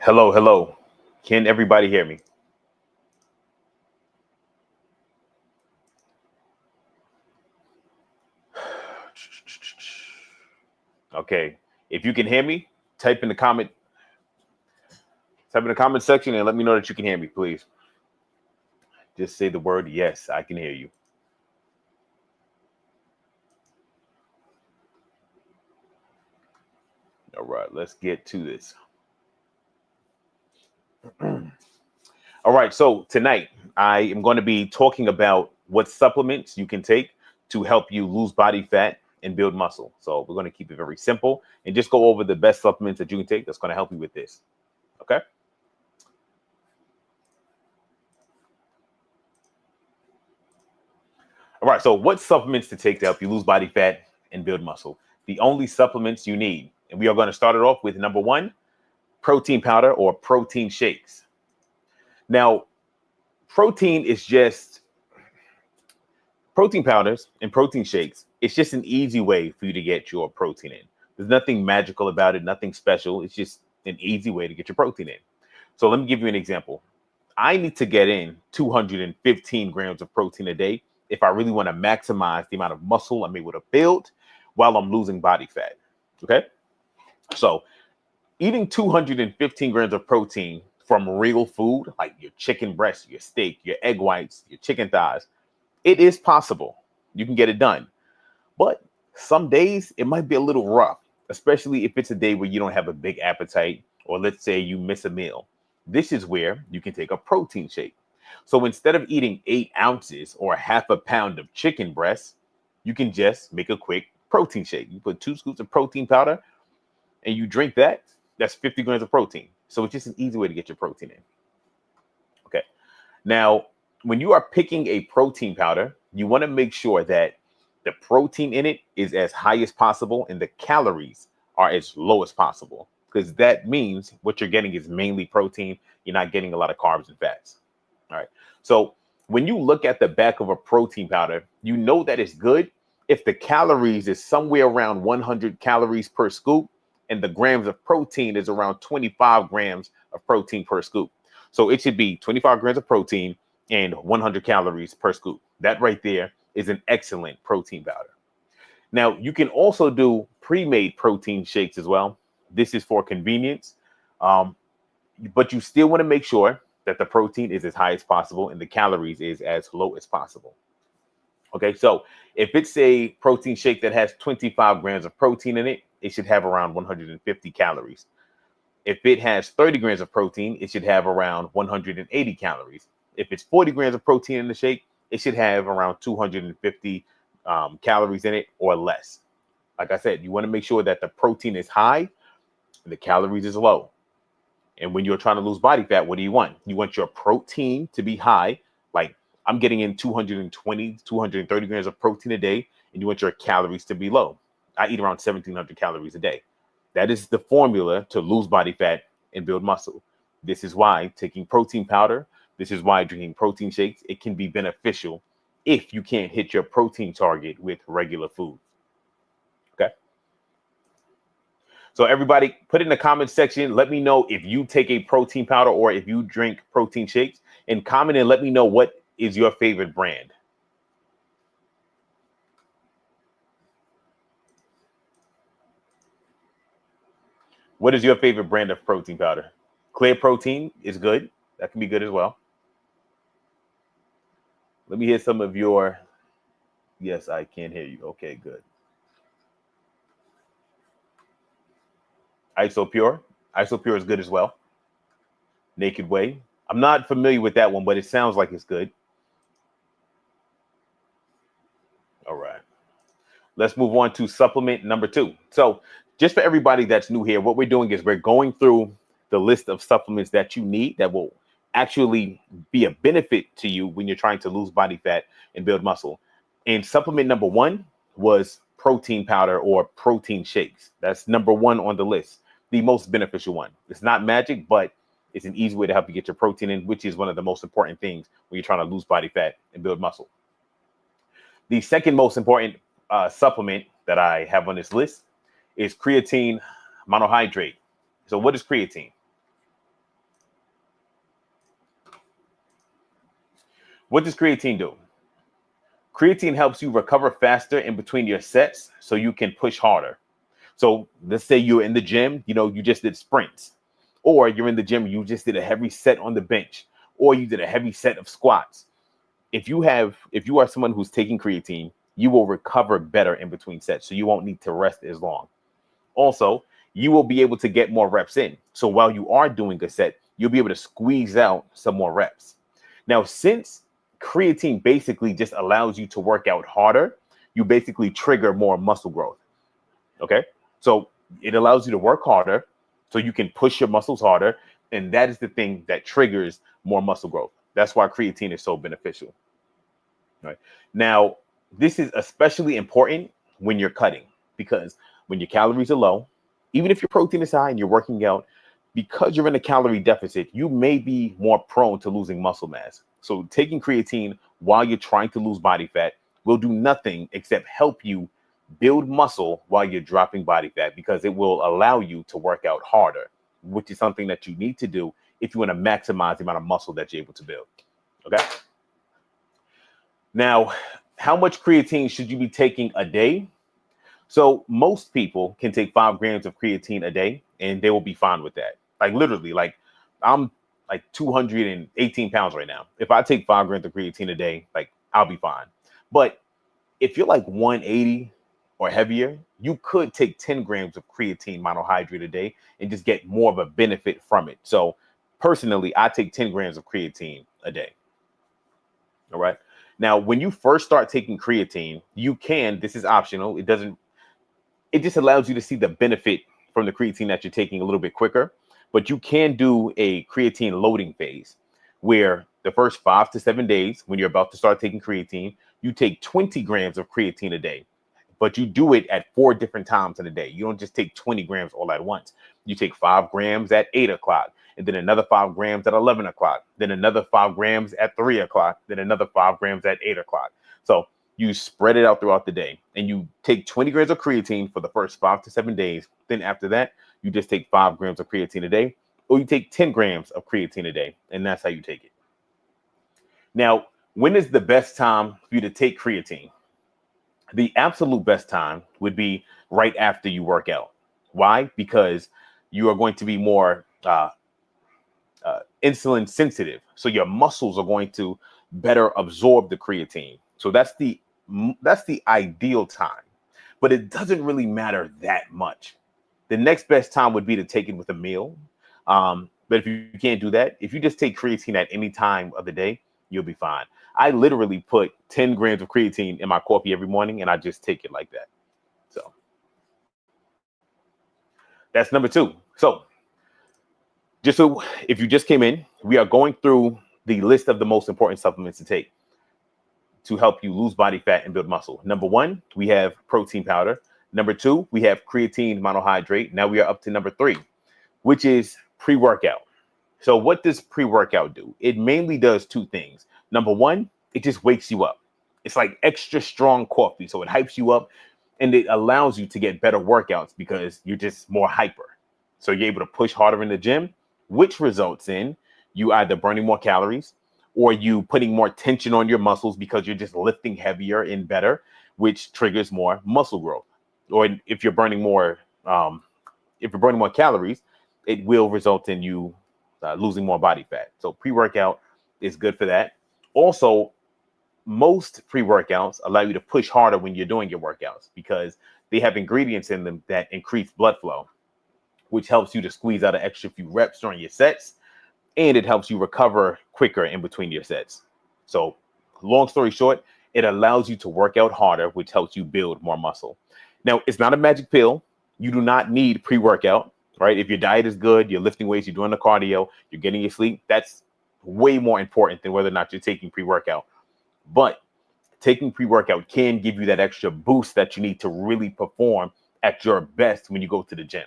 Hello, hello. Can everybody hear me? Okay. If you can hear me, type in the comment, type in the comment section and let me know that you can hear me, please. Just say the word yes, I can hear you. All right, let's get to this. All right, so tonight I am going to be talking about what supplements you can take to help you lose body fat and build muscle. So we're going to keep it very simple and just go over the best supplements that you can take that's going to help you with this. Okay. All right, so what supplements to take to help you lose body fat and build muscle? The only supplements you need. And we are going to start it off with number one, protein powder or protein shakes. Now, protein is just protein powders and protein shakes. It's just an easy way for you to get your protein in. There's nothing magical about it, nothing special. It's just an easy way to get your protein in. So let me give you an example. I need to get in 215 grams of protein a day if I really want to maximize the amount of muscle I'm able to build while I'm losing body fat. Okay. So eating 215 grams of protein from real food, like your chicken breast, your steak, your egg whites, your chicken thighs, it is possible. You can get it done. But some days it might be a little rough, especially if it's a day where you don't have a big appetite, or let's say you miss a meal. This is where you can take a protein shake. So instead of eating 8 ounces or half a pound of chicken breast, you can just make a quick protein shake. You put 2 scoops of protein powder and you drink that. That's 50 grams of protein. So it's just an easy way to get your protein in. Okay. Now, when you are picking a protein powder, you want to make sure that the protein in it is as high as possible and the calories are as low as possible, because that means what you're getting is mainly protein. You're not getting a lot of carbs and fats. All right. So when you look at the back of a protein powder, you know that it's good if the calories is somewhere around 100 calories per scoop and the grams of protein is around 25 grams of protein per scoop. So it should be 25 grams of protein and 100 calories per scoop. That right there is an excellent protein powder. Now, you can also do pre-made protein shakes as well. This is for convenience, but you still want to make sure that the protein is as high as possible and the calories is as low as possible. Okay, so if it's a protein shake that has 25 grams of protein in it, it should have around 150 calories. If it has 30 grams of protein, it should have around 180 calories. If it's 40 grams of protein in the shake, it should have around 250 calories in it or less. Like I said, you want to make sure that the protein is high and the calories is low. And when you're trying to lose body fat, what do you want? You want your protein to be high. Like I'm getting in 220, 230 grams of protein a day, and you want your calories to be low. I eat around 1,700 calories a day. That is the formula to lose body fat and build muscle. This is why taking protein powder, this is why drinking protein shakes, it can be beneficial if you can't hit your protein target with regular food. Okay. So everybody put in the comment section, let me know if you take a protein powder or if you drink protein shakes, and comment and let me know what is your favorite brand. What is your favorite brand of protein powder? Clear protein is good. That can be good as well. Let me hear some of your, yes, I can hear you. Okay, good. Isopure. Isopure is good as well. Naked Way. I'm not familiar with that one, but it sounds like it's good. All right. Let's move on to supplement number 2. So just for everybody that's new here, what we're doing is we're going through the list of supplements that you need that will actually be a benefit to you when you're trying to lose body fat and build muscle. And supplement number 1 was protein powder or protein shakes. That's number 1 on the list, the most beneficial one. It's not magic, but it's an easy way to help you get your protein in, which is one of the most important things when you're trying to lose body fat and build muscle. The second most important supplement that I have on this list is creatine monohydrate. So what is creatine? What does creatine do? Creatine helps you recover faster in between your sets so you can push harder. So let's say you're in the gym, you just did sprints, or you're in the gym, you just did a heavy set on the bench, or you did a heavy set of squats. If you are someone who's taking creatine, you will recover better in between sets. So you won't need to rest as long. Also, you will be able to get more reps in. So while you are doing a set, you'll be able to squeeze out some more reps. Now, since creatine basically just allows you to work out harder, you basically trigger more muscle growth. Okay. So it allows you to work harder so you can push your muscles harder. And that is the thing that triggers more muscle growth. That's why creatine is so beneficial. Right. Now, this is especially important when you're cutting, because when your calories are low, even if your protein is high and you're working out, because you're in a calorie deficit, you may be more prone to losing muscle mass. So taking creatine while you're trying to lose body fat will do nothing except help you build muscle while you're dropping body fat, because it will allow you to work out harder, which is something that you need to do if you want to maximize the amount of muscle that you're able to build. Okay. Now, how much creatine should you be taking a day? So most people can take 5 grams of creatine a day and they will be fine with that. Like literally, like I'm like 218 pounds right now. If I take 5 grams of creatine a day, like I'll be fine. But if you're like 180 or heavier, you could take 10 grams of creatine monohydrate a day and just get more of a benefit from it. So personally, I take 10 grams of creatine a day. All right. Now, when you first start taking creatine, this is optional. It just allows you to see the benefit from the creatine that you're taking a little bit quicker. But you can do a creatine loading phase where the first 5 to 7 days, when you're about to start taking creatine, you take 20 grams of creatine a day. But you do it at 4 different times in a day. You don't just take 20 grams all at once. You take 5 grams at 8 o'clock, and then another 5 grams at 11 o'clock, then another 5 grams at 3 o'clock, then another 5 grams at 8 o'clock. So you spread it out throughout the day, and you take 20 grams of creatine for the first 5 to 7 days. Then after that, you just take 5 grams of creatine a day, or you take 10 grams of creatine a day, and that's how you take it. Now, when is the best time for you to take creatine? The absolute best time would be right after you work out. Why? Because you are going to be more insulin sensitive. So your muscles are going to better absorb the creatine. So that's the ideal time, but it doesn't really matter that much. The next best time would be to take it with a meal. But if you can't do that, if you just take creatine at any time of the day, you'll be fine. I literally put 10 grams of creatine in my coffee every morning, and I just take it like that. So that's number 2. So if you just came in, we are going through the list of the most important supplements to take to help you lose body fat and build muscle. Number 1, we have protein powder. Number 2, we have creatine monohydrate. Now we are up to number 3, which is pre-workout. So what does pre-workout do? It mainly does 2 things. Number 1, it just wakes you up. It's like extra strong coffee. So it hypes you up and it allows you to get better workouts because you're just more hyper. So you're able to push harder in the gym, which results in you either burning more calories or you putting more tension on your muscles because you're just lifting heavier and better, which triggers more muscle growth. Or if you're burning more calories, it will result in you losing more body fat. So pre-workout is good for that. Also, most pre-workouts allow you to push harder when you're doing your workouts because they have ingredients in them that increase blood flow, which helps you to squeeze out an extra few reps during your sets, and it helps you recover quicker in between your sets. So long story short, it allows you to work out harder, which helps you build more muscle. Now, it's not a magic pill. You do not need pre-workout, right? If your diet is good, you're lifting weights, you're doing the cardio, you're getting your sleep, that's way more important than whether or not you're taking pre-workout. But taking pre-workout can give you that extra boost that you need to really perform at your best when you go to the gym.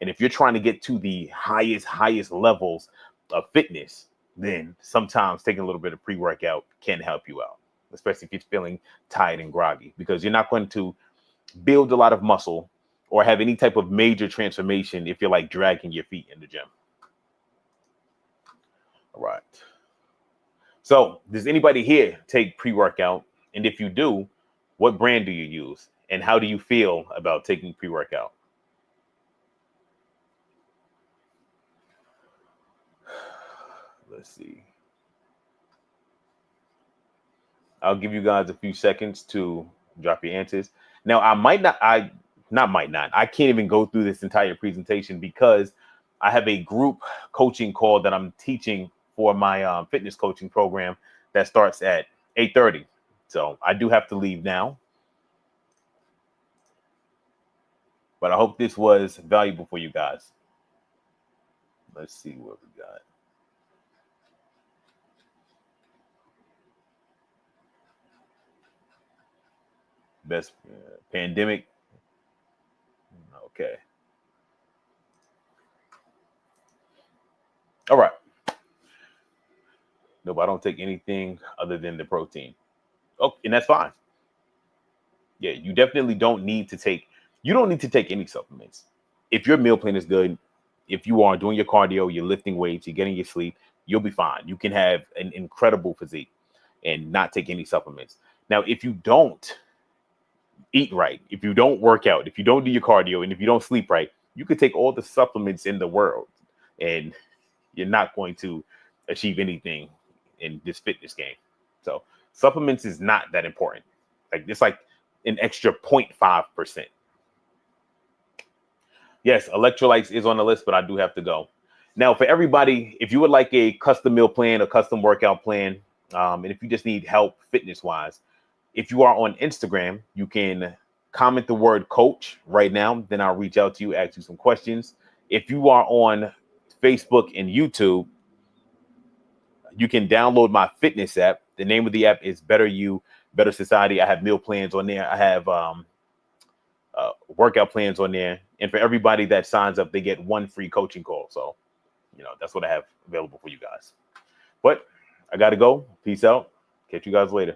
And if you're trying to get to the highest levels of fitness, then sometimes taking a little bit of pre-workout can help you out, especially if you're feeling tired and groggy, because you're not going to build a lot of muscle or have any type of major transformation if you're like dragging your feet in the gym. All right. So does anybody here take pre-workout? And if you do, what brand do you use? And how do you feel about taking pre-workout? Let's see. I'll give you guys a few seconds to drop your answers. Now, I can't even go through this entire presentation because I have a group coaching call that I'm teaching for my fitness coaching program that starts at 8:30. So I do have to leave now. But I hope this was valuable for you guys. Let's see what we got. Best pandemic. Okay. All right. No, but I don't take anything other than the protein. Oh, and that's fine. Yeah, you definitely don't need to take, you don't need to take any supplements. If your meal plan is good, if you are doing your cardio, you're lifting weights, you're getting your sleep, you'll be fine. You can have an incredible physique and not take any supplements. Now, if you don't eat right, if you don't work out, if you don't do your cardio, and if you don't sleep right, you could take all the supplements in the world and you're not going to achieve anything in this fitness game. So supplements is not that important. Like it's like an extra 0.5%. Yes, electrolytes is on the list, but I do have to go. Now, for everybody, if you would like a custom meal plan, a custom workout plan, and if you just need help fitness wise, if you are on Instagram, you can comment the word coach right now. Then I'll reach out to you, ask you some questions. If you are on Facebook and YouTube, you can download my fitness app. The name of the app is Better You, Better Society. I have meal plans on there. I have workout plans on there. And for everybody that signs up, they get one free coaching call. So, that's what I have available for you guys. But I got to go. Peace out. Catch you guys later.